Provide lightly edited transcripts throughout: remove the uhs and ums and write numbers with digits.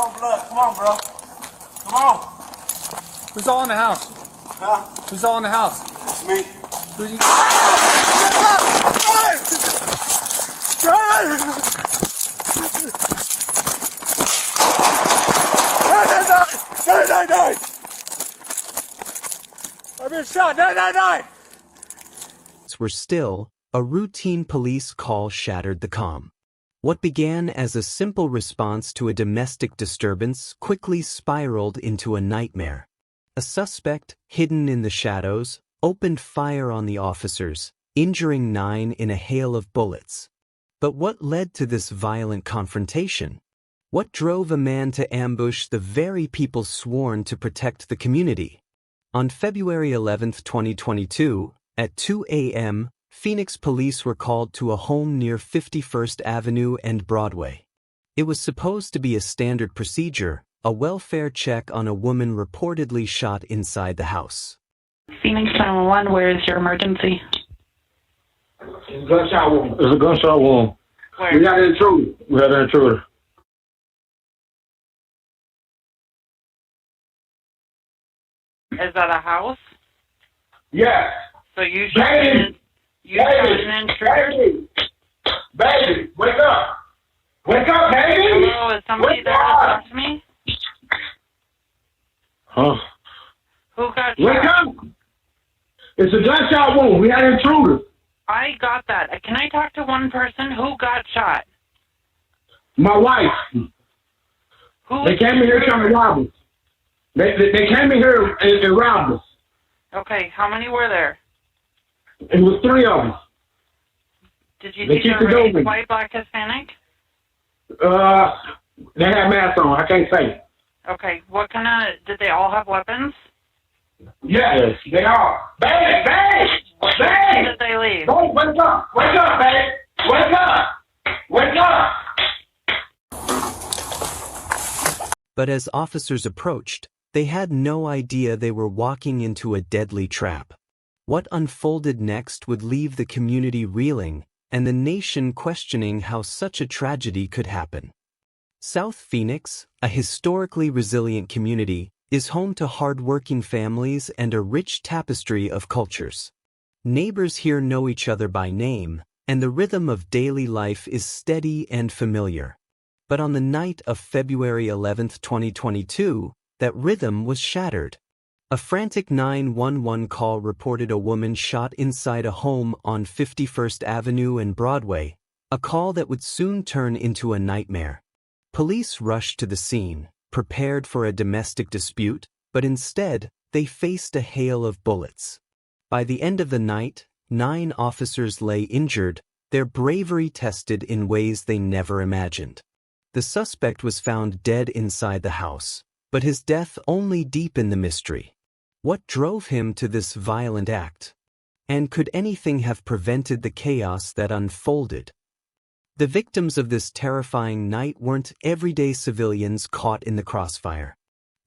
on, blood. Come on, bro. Come on. Who's all in the house? Huh? Who's all in the house? It's me. Who's you? No! I've been shot. No! Were still, a routine police call shattered the calm. What began as a simple response to a domestic disturbance quickly spiraled into a nightmare. A suspect, hidden in the shadows, opened fire on the officers, injuring 9 in a hail of bullets. But what led to this violent confrontation? What drove a man to ambush the very people sworn to protect the community? On February 11, 2022, at 2 a.m., Phoenix police were called to a home near 51st Avenue and Broadway. It was supposed to be a standard procedure, a welfare check on a woman reportedly shot inside the house. Phoenix 911, where is your emergency? It's a gunshot wound. It's a gunshot wound. Where? We got an intruder. Is that a house? Yes. So you shot an intruder? Baby, wake up. Wake up, baby. Hello, is somebody there to talk to me? Huh? Who got shot? Wake up. It's a gunshot wound. We had an intruder. I got that. Can I talk to one person? Who got shot? My wife. They Who? came in here trying to rob us. They came in here and robbed us. Okay, how many were there? It was 3 of them. Did you They see keep the it race, open. white, black, Hispanic? They had masks on. I can't say. Okay, what kind of, did they all have weapons? Yes, they are. Baby! When did they leave? Don't wake up! Wake up, baby! Wake up! Wake up! But as officers approached, they had no idea they were walking into a deadly trap. What unfolded next would leave the community reeling and the nation questioning how such a tragedy could happen. South Phoenix, a historically resilient community, is home to hard-working families and a rich tapestry of cultures. Neighbors here know each other by name, and the rhythm of daily life is steady and familiar. But on the night of February 11, 2022, that rhythm was shattered. A frantic 911 call reported a woman shot inside a home on 51st Avenue and Broadway, a call that would soon turn into a nightmare. Police rushed to the scene, prepared for a domestic dispute, but instead, they faced a hail of bullets. By the end of the night, 9 officers lay injured, their bravery tested in ways they never imagined. The suspect was found dead inside the house, but his death only deepened the mystery. What drove him to this violent act? And could anything have prevented the chaos that unfolded? The victims of this terrifying night weren't everyday civilians caught in the crossfire.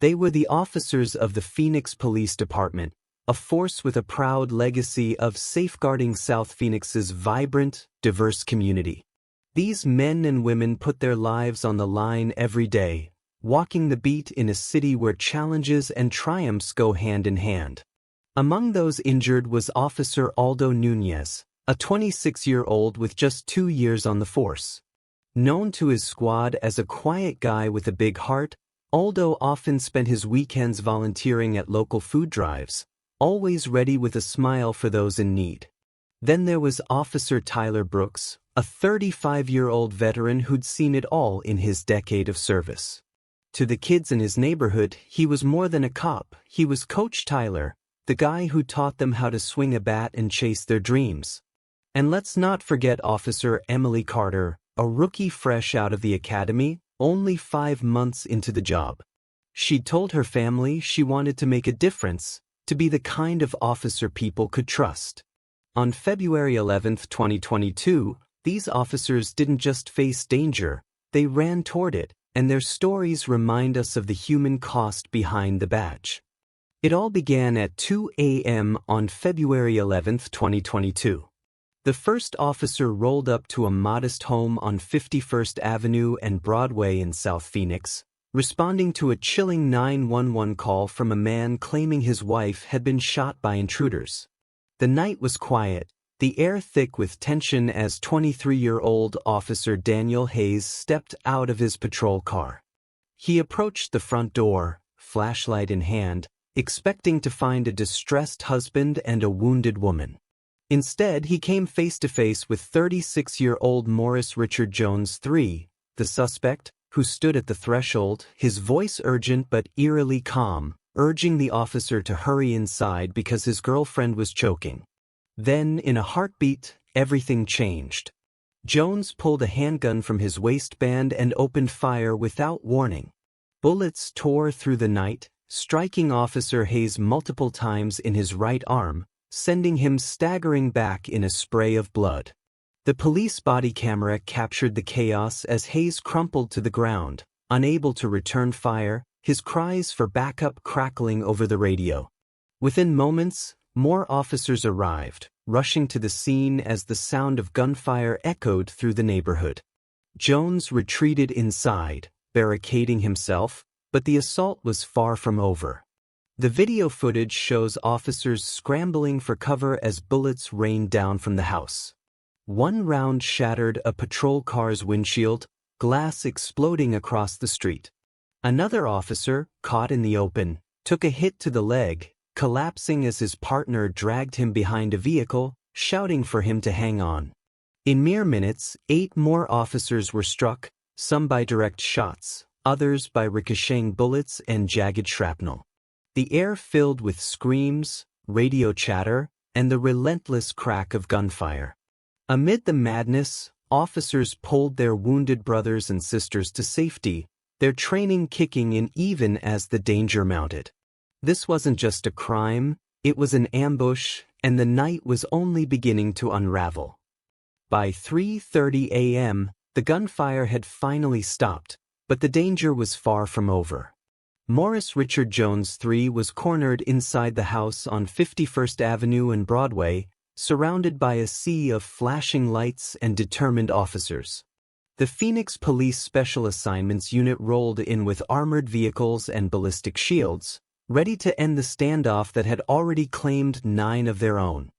They were the officers of the Phoenix Police Department, a force with a proud legacy of safeguarding South Phoenix's vibrant, diverse community. These men and women put their lives on the line every day, walking the beat in a city where challenges and triumphs go hand in hand. Among those injured was Officer Aldo Nunez, a 26-year-old with just 2 years on the force. Known to his squad as a quiet guy with a big heart, Aldo often spent his weekends volunteering at local food drives, always ready with a smile for those in need. Then there was Officer Tyler Brooks, a 35-year-old veteran who'd seen it all in his decade of service. To the kids in his neighborhood, he was more than a cop. He was Coach Tyler, the guy who taught them how to swing a bat and chase their dreams. And let's not forget Officer Emily Carter, a rookie fresh out of the academy, only 5 months into the job. She'd told her family she wanted to make a difference, to be the kind of officer people could trust. On February 11, 2022, these officers didn't just face danger, they ran toward it, and their stories remind us of the human cost behind the badge. It all began at 2 a.m. on February 11, 2022. The first officer rolled up to a modest home on 51st Avenue and Broadway in South Phoenix, responding to a chilling 911 call from a man claiming his wife had been shot by intruders. The night was quiet, the air thick with tension as 23-year-old Officer Daniel Hayes stepped out of his patrol car. He approached the front door, flashlight in hand, expecting to find a distressed husband and a wounded woman. Instead, he came face to face with 36-year-old Morris Richard Jones III, the suspect, who stood at the threshold, his voice urgent but eerily calm, urging the officer to hurry inside because his girlfriend was choking. Then, in a heartbeat, everything changed. Jones pulled a handgun from his waistband and opened fire without warning. Bullets tore through the night, striking Officer Hayes multiple times in his right arm, sending him staggering back in a spray of blood. The police body camera captured the chaos as Hayes crumpled to the ground, unable to return fire, his cries for backup crackling over the radio. Within moments, more officers arrived, rushing to the scene as the sound of gunfire echoed through the neighborhood. Jones retreated inside, barricading himself, but the assault was far from over. The video footage shows officers scrambling for cover as bullets rained down from the house. One round shattered a patrol car's windshield, glass exploding across the street. Another officer, caught in the open, took a hit to the leg, collapsing as his partner dragged him behind a vehicle, shouting for him to hang on. In mere minutes, 8 more officers were struck, some by direct shots, others by ricocheting bullets and jagged shrapnel. The air filled with screams, radio chatter, and the relentless crack of gunfire. Amid the madness, officers pulled their wounded brothers and sisters to safety, their training kicking in even as the danger mounted. This wasn't just a crime, it was an ambush, and the night was only beginning to unravel. By 3:30 a.m., the gunfire had finally stopped, but the danger was far from over. Morris Richard Jones III was cornered inside the house on 51st Avenue and Broadway, surrounded by a sea of flashing lights and determined officers. The Phoenix Police Special Assignments Unit rolled in with armored vehicles and ballistic shields, ready to end the standoff that had already claimed 9 of their own.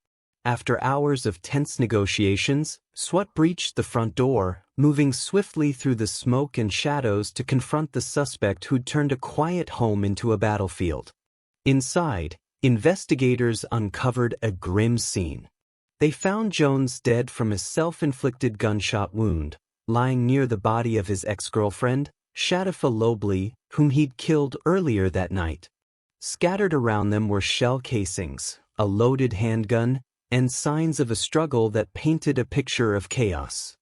After hours of tense negotiations, SWAT breached the front door, moving swiftly through the smoke and shadows to confront the suspect who'd turned a quiet home into a battlefield. Inside, investigators uncovered a grim scene. They found Jones dead from a self-inflicted gunshot wound, lying near the body of his ex-girlfriend, Shadifa Lobley, whom he'd killed earlier that night. Scattered around them were shell casings, a loaded handgun, and signs of a struggle that painted a picture of chaos.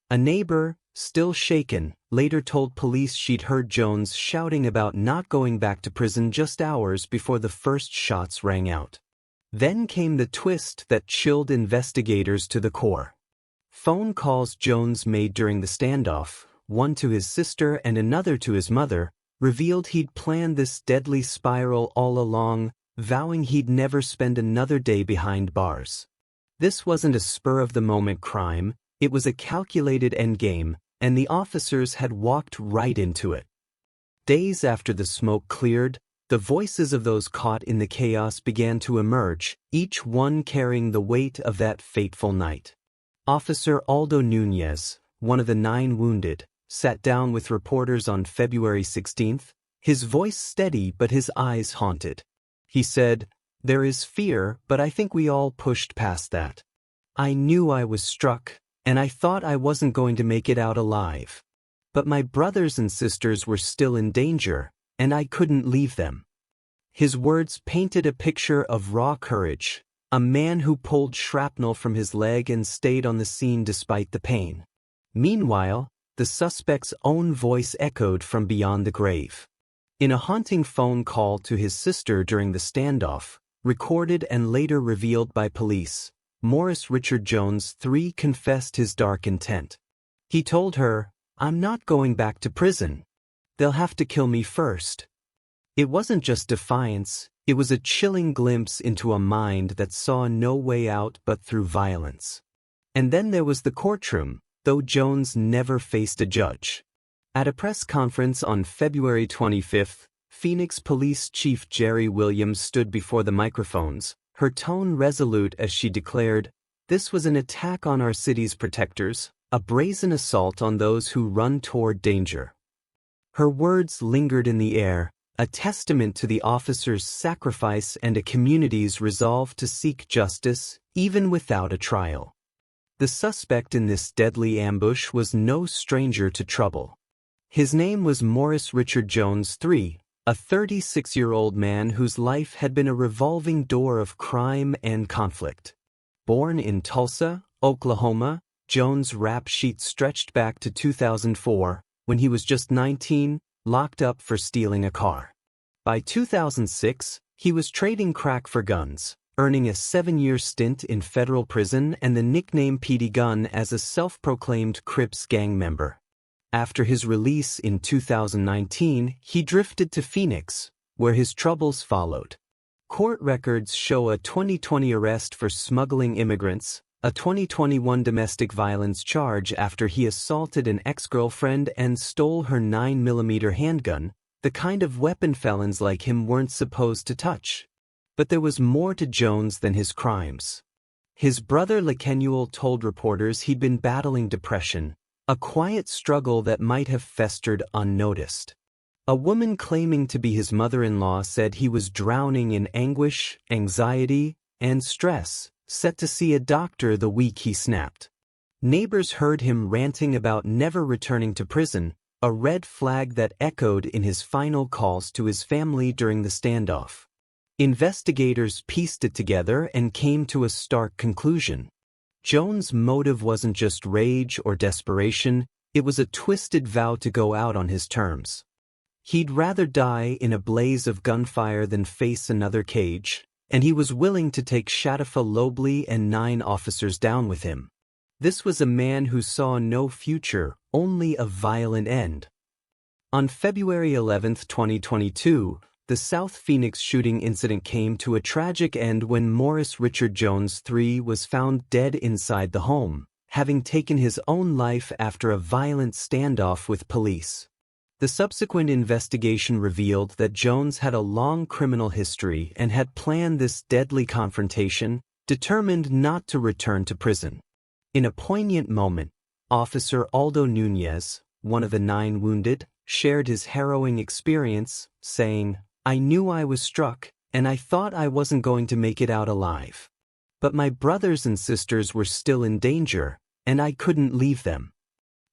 A neighbor, still shaken, later told police she'd heard Jones shouting about not going back to prison just hours before the first shots rang out. Then came the twist that chilled investigators to the core. Phone calls Jones made during the standoff, one to his sister and another to his mother, revealed he'd planned this deadly spiral all along, vowing he'd never spend another day behind bars. This wasn't a spur-of-the-moment crime, it was a calculated endgame, and the officers had walked right into it. Days after the smoke cleared, the voices of those caught in the chaos began to emerge, each one carrying the weight of that fateful night. Officer Aldo Nunez, one of the 9 wounded, sat down with reporters on February 16th, his voice steady but his eyes haunted. He said, "There is fear, but I think we all pushed past that. I knew I was struck, and I thought I wasn't going to make it out alive. But my brothers and sisters were still in danger, and I couldn't leave them." His words painted a picture of raw courage, a man who pulled shrapnel from his leg and stayed on the scene despite the pain. Meanwhile, the suspect's own voice echoed from beyond the grave. In a haunting phone call to his sister during the standoff, recorded and later revealed by police, Morris Richard Jones III confessed his dark intent. He told her, "I'm not going back to prison. They'll have to kill me first." It wasn't just defiance, it was a chilling glimpse into a mind that saw no way out but through violence. And then there was the courtroom, though Jones never faced a judge. At a press conference on February 25, Phoenix Police Chief Jerry Williams stood before the microphones, her tone resolute as she declared, "This was an attack on our city's protectors, a brazen assault on those who run toward danger." Her words lingered in the air, a testament to the officers' sacrifice and a community's resolve to seek justice, even without a trial. The suspect in this deadly ambush was no stranger to trouble. His name was Morris Richard Jones III, a 36-year-old man whose life had been a revolving door of crime and conflict. Born in Tulsa, Oklahoma, Jones' rap sheet stretched back to 2004, when he was just 19, locked up for stealing a car. By 2006, he was trading crack for guns, earning a 7-year stint in federal prison and the nickname Petey Gun as a self-proclaimed Crips gang member. After his release in 2019, he drifted to Phoenix, where his troubles followed. Court records show a 2020 arrest for smuggling immigrants, a 2021 domestic violence charge after he assaulted an ex-girlfriend and stole her 9mm handgun, the kind of weapon felons like him weren't supposed to touch. But there was more to Jones than his crimes. His brother Lekenuel told reporters he'd been battling depression, a quiet struggle that might have festered unnoticed. A woman claiming to be his mother-in-law said he was drowning in anguish, anxiety, and stress, set to see a doctor the week he snapped. Neighbors heard him ranting about never returning to prison, a red flag that echoed in his final calls to his family during the standoff. Investigators pieced it together and came to a stark conclusion. Jones' motive wasn't just rage or desperation, it was a twisted vow to go out on his terms. He'd rather die in a blaze of gunfire than face another cage, and he was willing to take Shatafa Lobley and 9 officers down with him. This was a man who saw no future, only a violent end. On February 11, 2022, the South Phoenix shooting incident came to a tragic end when Morris Richard Jones III was found dead inside the home, having taken his own life after a violent standoff with police. The subsequent investigation revealed that Jones had a long criminal history and had planned this deadly confrontation, determined not to return to prison. In a poignant moment, Officer Aldo Nunez, one of the 9 wounded, shared his harrowing experience, saying, "I knew I was struck, and I thought I wasn't going to make it out alive. But my brothers and sisters were still in danger, and I couldn't leave them."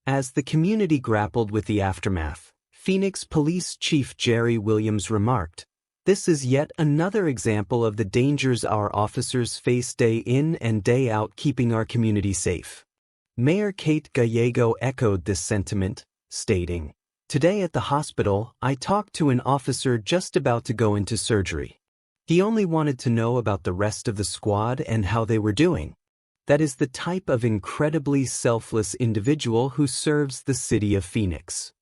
As the community grappled with the aftermath, Phoenix Police Chief Jerry Williams remarked, "This is yet another example of the dangers our officers face day in and day out keeping our community safe." Mayor Kate Gallego echoed this sentiment, stating, "Today at the hospital, I talked to an officer just about to go into surgery. He only wanted to know about the rest of the squad and how they were doing." That is the type of incredibly selfless individual who serves the city of Phoenix.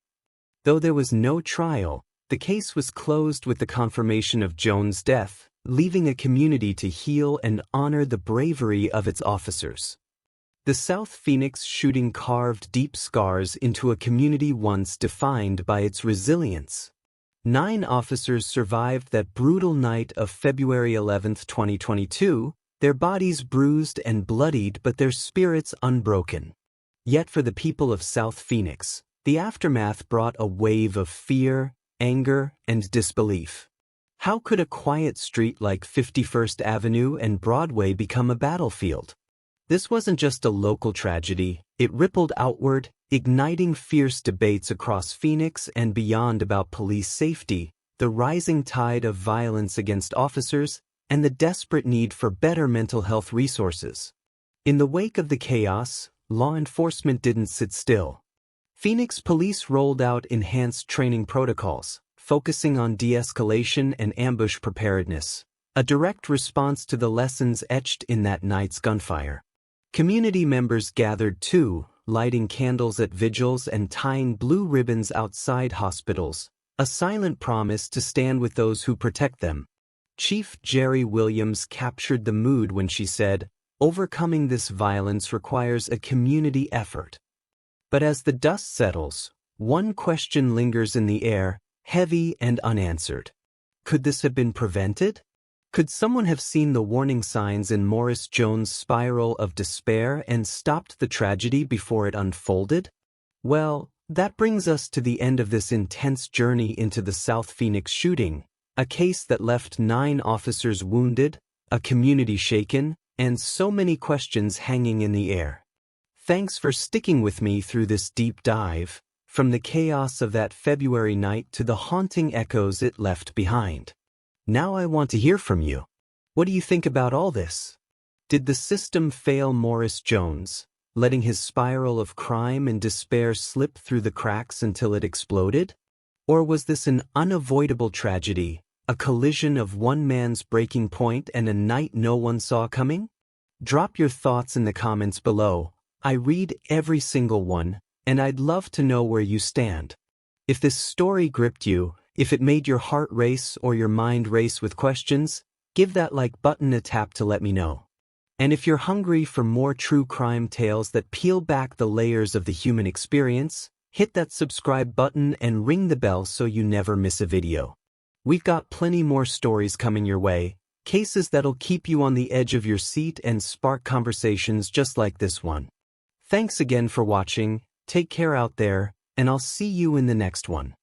Though there was no trial, the case was closed with the confirmation of Jones' death, leaving a community to heal and honor the bravery of its officers. The South Phoenix shooting carved deep scars into a community once defined by its resilience. 9 officers survived that brutal night of February 11, 2022, their bodies bruised and bloodied but their spirits unbroken. Yet for the people of South Phoenix, the aftermath brought a wave of fear, anger, and disbelief. How could a quiet street like 51st Avenue and Broadway become a battlefield? This wasn't just a local tragedy, it rippled outward, igniting fierce debates across Phoenix and beyond about police safety, the rising tide of violence against officers, and the desperate need for better mental health resources. In the wake of the chaos, law enforcement didn't sit still. Phoenix police rolled out enhanced training protocols, focusing on de-escalation and ambush preparedness, a direct response to the lessons etched in that night's gunfire. Community members gathered too, lighting candles at vigils and tying blue ribbons outside hospitals, a silent promise to stand with those who protect them. Chief Jerry Williams captured the mood when she said, "Overcoming this violence requires a community effort." But as the dust settles, one question lingers in the air, heavy and unanswered. Could this have been prevented? Could someone have seen the warning signs in Morris Jones' spiral of despair and stopped the tragedy before it unfolded? Well, that brings us to the end of this intense journey into the South Phoenix shooting, a case that left 9 officers wounded, a community shaken, and so many questions hanging in the air. Thanks for sticking with me through this deep dive, from the chaos of that February night to the haunting echoes it left behind. Now I want to hear from you. What do you think about all this? Did the system fail Morris Jones, letting his spiral of crime and despair slip through the cracks until it exploded? Or was this an unavoidable tragedy, a collision of one man's breaking point and a night no one saw coming? Drop your thoughts in the comments below. I read every single one, and I'd love to know where you stand. If this story gripped you, if it made your heart race or your mind race with questions, give that like button a tap to let me know. And if you're hungry for more true crime tales that peel back the layers of the human experience, hit that subscribe button and ring the bell so you never miss a video. We've got plenty more stories coming your way, cases that'll keep you on the edge of your seat and spark conversations just like this one. Thanks again for watching, take care out there, and I'll see you in the next one.